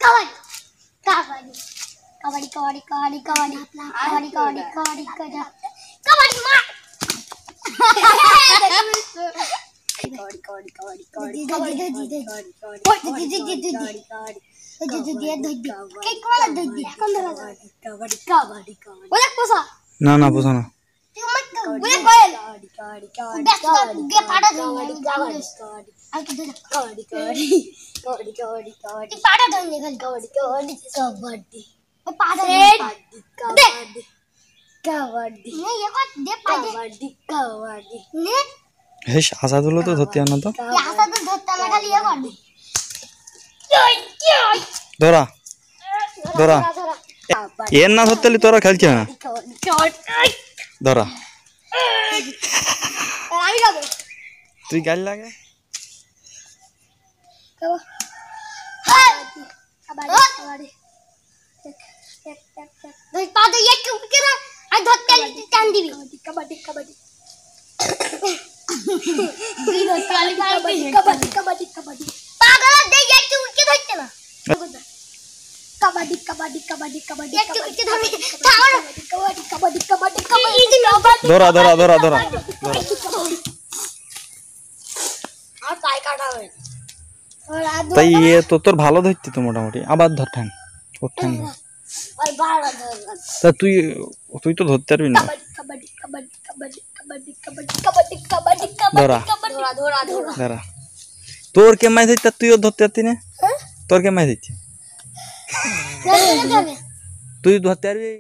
कबड्डी कबड्डी कबड्डी कबड्डी कबड्डी कबड्डी कबड्डी कबड्डी कबड्डी कबड्डी मार कबड्डी कबड्डी कबड्डी कबड्डी कबड्डी कबड्डी ना ना पूछो ना आशा तुलो तो धोती आना तो धरा धरा ये ना धोते तोरा खेल ना धरा तुई गाल लागे कबड्डी कबड्डी कबड्डी कबड्डी कबड्डी पागल दे ये तू के धरते ना कबड्डी कबड्डी कबड्डी कबड्डी ये तू के धर कबड्डी कबड्डी कबड्डी कबड्डी धरा धरा धरा धरा और काय काटा है তাই ये तो তোর ভালো ধরতি তো মোটামুটি আবার ধর ঠান ওঠান और बाहर তা তুই তুই তো ধরতে পারবি না कबड्डी कबड्डी कबड्डी कबड्डी कबड्डी कबड्डी कबड्डी ধরা धरा धरा धरा ধরা তোর কে মাই ধরতে তুইও ধরতে পারতি না তোর কে মাই ধরতি তুই ধরতে পারবি